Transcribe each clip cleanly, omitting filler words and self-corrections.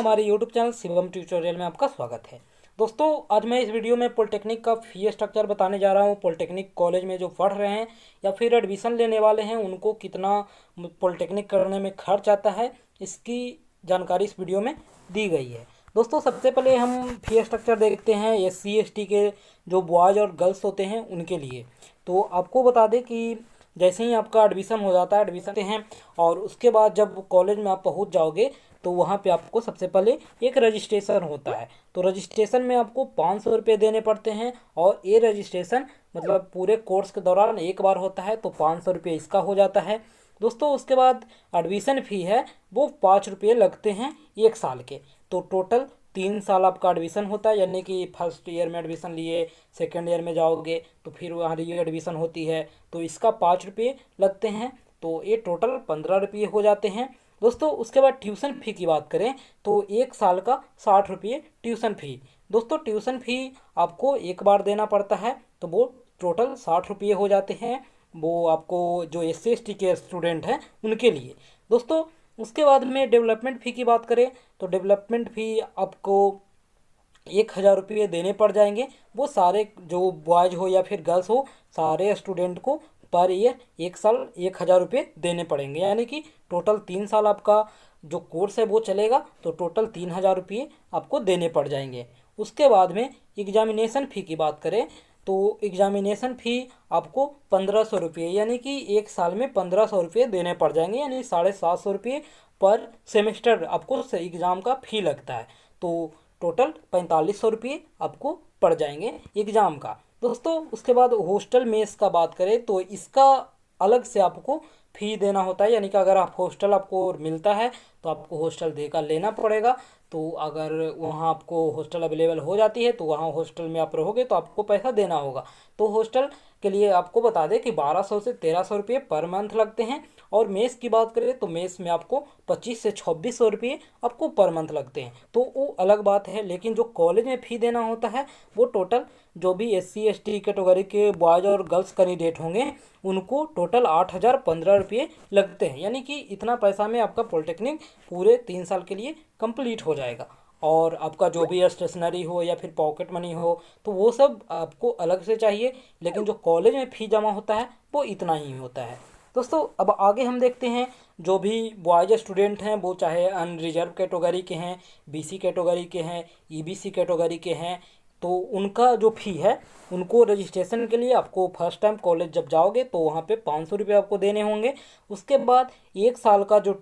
हमारे YouTube channel Shivam tutorial में आपका स्वागत है। दोस्तों, आज मैं इस वीडियो में पॉलिटेक्निक का फी स्ट्रक्चर बताने जा रहा हूं। पॉलिटेक्निक कॉलेज में जो पढ़ रहे हैं या फिर एडमिशन लेने वाले हैं उनको कितना पॉलिटेक्निक करने में खर्च आता है, इसकी जानकारी इस वीडियो में दी गई है। दोस्तों, सबसे पहले हम फी स्ट्रक्चर देखते हैं SC ST के जो बॉयज़ और गर्ल्स होते हैं उनके लिए। तो आपको बता दें कि जैसे ही आपका एडमिशन हो जाता है, एडमिशन हैं और उसके बाद जब कॉलेज में आप पहुंच जाओगे तो वहाँ पे आपको सबसे पहले एक रजिस्ट्रेशन होता है। तो रजिस्ट्रेशन में आपको 500 रुपये देने पड़ते हैं और ये रजिस्ट्रेशन मतलब पूरे कोर्स के दौरान एक बार होता है, तो 500 रुपये इसका हो जाता है। दोस्तों, उसके बाद एडमिशन फ़ी है वो 5 रुपये लगते हैं 1 साल के। तो टोटल 3 साल आपका एडमिशन होता है, यानी कि फर्स्ट ईयर में एडमिशन लिए, सेकेंड ईयर में जाओगे तो फिर वहाँ री एडमिशन होती है, तो इसका 5 रुपये लगते हैं। तो ये टोटल 15 रुपये हो जाते हैं। दोस्तों, उसके बाद ट्यूशन फ़ी की बात करें तो 1 साल का 60 रुपये ट्यूशन फ़ी। दोस्तों, ट्यूशन फ़ी आपको एक बार देना पड़ता है, तो वो टोटल 60 रुपये हो जाते हैं। वो आपको जो SC ST के स्टूडेंट हैं उनके लिए। दोस्तों, उसके बाद में डेवलपमेंट फ़ी की बात करें तो डेवलपमेंट फ़ी आपको 1000 रुपये देने पड़ जाएंगे। वो सारे जो बॉयज़ हो या फिर गर्ल्स हो, सारे स्टूडेंट को पर ईयर 1 साल 1000 रुपये देने पड़ेंगे, यानी कि टोटल 3 साल आपका जो कोर्स है वो चलेगा, तो टोटल 3000 रुपये आपको देने पड़ जाएंगे। उसके बाद में एग्जामिनेशन फ़ी की बात करें तो एग्जामिनेशन फ़ी आपको 1500 रुपये, यानी कि 1 साल में 1500 रुपये देने पड़ जाएंगे, यानी 750 रुपये पर सेमेस्टर आपको एग्ज़ाम का फ़ी लगता है। तो टोटल 4500 रुपये आपको पड़ जाएंगे एग्ज़ाम का। दोस्तों, उसके बाद हॉस्टल मेस का बात करें तो इसका अलग से आपको फ़ी देना होता है, यानी कि अगर आप हॉस्टल आपको मिलता है तो आपको हॉस्टल देकर लेना पड़ेगा। तो अगर वहाँ आपको हॉस्टल अवेलेबल हो जाती है तो वहाँ हॉस्टल में आप रहोगे तो आपको पैसा देना होगा। तो हॉस्टल के लिए आपको बता दें कि 1200 से 1300 रुपये पर मंथ लगते हैं। और मेस की बात करें तो मेस में आपको 25 से 2600 रुपये आपको पर मंथ लगते हैं, तो वो अलग बात है। लेकिन जो कॉलेज में फ़ी देना होता है वो टोटल जो भी SC ST कैटेगरी के बॉयज़ और गर्ल्स कैंडिडेट होंगे उनको टोटल 8015 रुपये लगते हैं, यानी कि इतना पैसा में आपका पॉलिटेक्निक पूरे 3 साल के लिए कंप्लीट हो जाएगा। और आपका जो भी स्टेशनरी हो या फिर पॉकेट मनी हो तो वो सब आपको अलग से चाहिए, लेकिन जो कॉलेज में फ़ी जमा होता है वो इतना ही होता है। दोस्तों, अब आगे हम देखते हैं जो भी बॉयज़ स्टूडेंट हैं वो चाहे अनरिजर्व कैटेगरी के हैं, BC कैटेगरी के हैं, EBC कैटेगरी के हैं, तो उनका जो फ़ी है उनको रजिस्ट्रेशन के लिए आपको फर्स्ट टाइम कॉलेज जब जाओगे तो वहाँ पे 500 रुपये आपको देने होंगे। उसके बाद 1 साल का जो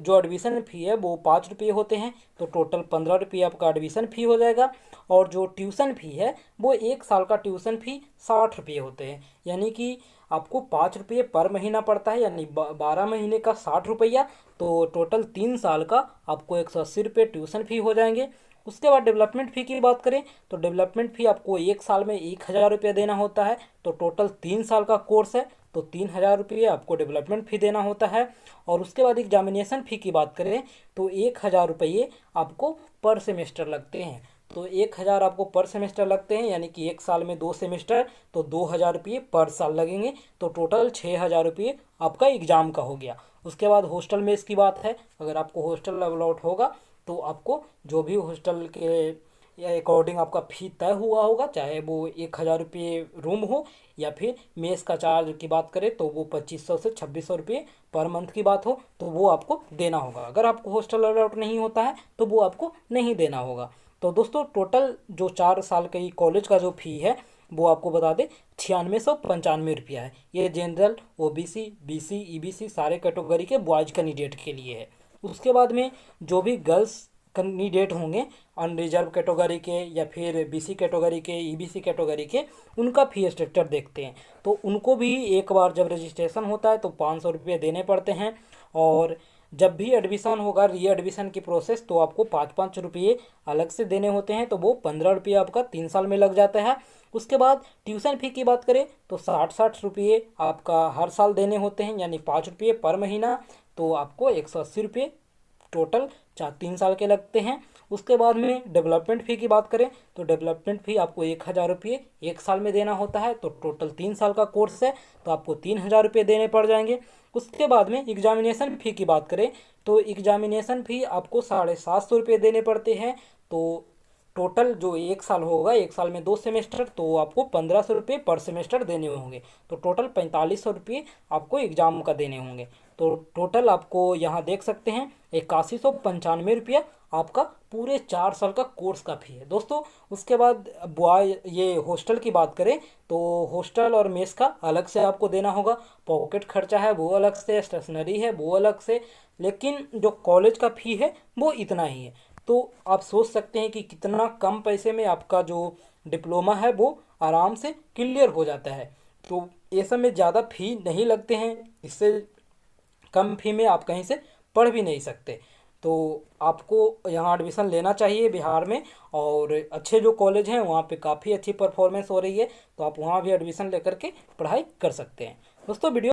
एडमिशन फ़ी है वो 5 रुपये होते हैं, तो टोटल 15 रुपये आपका एडमिशन फ़ी हो जाएगा। और जो ट्यूशन फ़ी है वो 1 साल का ट्यूशन फ़ी 60 रुपये होते हैं, यानी कि आपको 5 रुपये पर महीना पड़ता है, यानी 12 महीने का 60 रुपया, तो टोटल 3 साल का आपको 180 रुपये ट्यूशन फ़ी हो जाएंगे। उसके बाद डेवलपमेंट फ़ी की बात करें तो डेवलपमेंट फ़ी आपको 1 साल में 1000 रुपये देना होता है, तो टोटल 3 साल का कोर्स है, तो 3000 रुपये आपको डेवलपमेंट फ़ी देना होता है। और उसके बाद एग्जामिनेशन फ़ी की बात करें तो 1000 रुपये आपको पर सेमेस्टर लगते हैं। तो 1000 आपको पर सेमेस्टर लगते हैं, यानी कि 1 साल में 2 सेमेस्टर, तो 2000 रुपये पर साल लगेंगे, तो टोटल 6000 रुपये आपका एग्ज़ाम का हो गया। उसके बाद हॉस्टल में इसकी बात है, अगर आपको हॉस्टल अलॉट होगा तो आपको जो भी हॉस्टल के अकॉर्डिंग आपका फ़ी तय हुआ होगा, चाहे वो 1000 रुपये रूम हो या फिर मेस का चार्ज की बात करें तो वो 2500 से 2600 रुपये पर मंथ की बात हो तो वो आपको देना होगा। अगर आपको हॉस्टल अलॉट नहीं होता है तो वो आपको नहीं देना होगा। तो दोस्तों, टोटल जो 4 साल का ये कॉलेज का जो फ़ी है वो आपको बता दें 9695 रुपया है। ये जनरल, OBC, BC, EBC सारे कैटेगरी के बॉयज़ कैंडिडेट के लिए है। उसके बाद में जो भी गर्ल्स कैंडिडेट होंगे अनरिजर्व कैटेगरी के या फिर BC कैटेगरी के, EBC कैटेगरी के, उनका फ़ी स्ट्रक्चर देखते हैं। तो उनको भी एक बार जब रजिस्ट्रेशन होता है तो 500 रुपये देने पड़ते हैं। और जब भी एडमिशन होगा री एडमिशन की प्रोसेस तो आपको 5-5 रुपये अलग से देने होते हैं, तो वो 15 रुपये आपका 3 साल में लग जाता है। उसके बाद ट्यूशन फ़ी की बात करें तो 60 रुपये आपका हर साल देने होते हैं, यानी 5 रुपये पर महीना, तो आपको 180 रुपये टोटल 3 साल के लगते हैं। उसके बाद में डेवलपमेंट फ़ी की बात करें तो डेवलपमेंट फ़ी आपको 1000 रुपये 1 साल में देना होता है, तो टोटल 3 साल का कोर्स है तो आपको 3000 रुपये देने पड़ जाएंगे। उसके बाद में एग्जामिनेशन फ़ी की बात करें तो एग्जामिनेशन फ़ी आपको 750 रुपये देने पड़ते हैं। तो टोटल जो 1 साल होगा, 1 साल में 2 सेमेस्टर, तो आपको 1500 रुपये पर सेमेस्टर देने होंगे। तो टोटल 4500 रुपये आपको एग्ज़ाम का देने होंगे। तो टोटल आपको यहाँ देख सकते हैं 8195 रुपया आपका पूरे 4 साल का कोर्स का फ़ी है दोस्तों। उसके बाद बॉय ये हॉस्टल की बात करें तो हॉस्टल और मेस का अलग से आपको देना होगा, पॉकेट खर्चा है वो अलग से, स्टेशनरी है वो अलग से, लेकिन जो कॉलेज का फ़ी है वो इतना ही है। तो आप सोच सकते हैं कि कितना कम पैसे में आपका जो डिप्लोमा है वो आराम से क्लियर हो जाता है। तो ये सब में ज़्यादा फ़ी नहीं लगते हैं, इससे कम फी में आप कहीं से पढ़ भी नहीं सकते। तो आपको यहाँ एडमिशन लेना चाहिए बिहार में, और अच्छे जो कॉलेज हैं वहाँ पे काफ़ी अच्छी परफॉर्मेंस हो रही है, तो आप वहाँ भी एडमिशन लेकर के पढ़ाई कर सकते हैं दोस्तों। वीडियो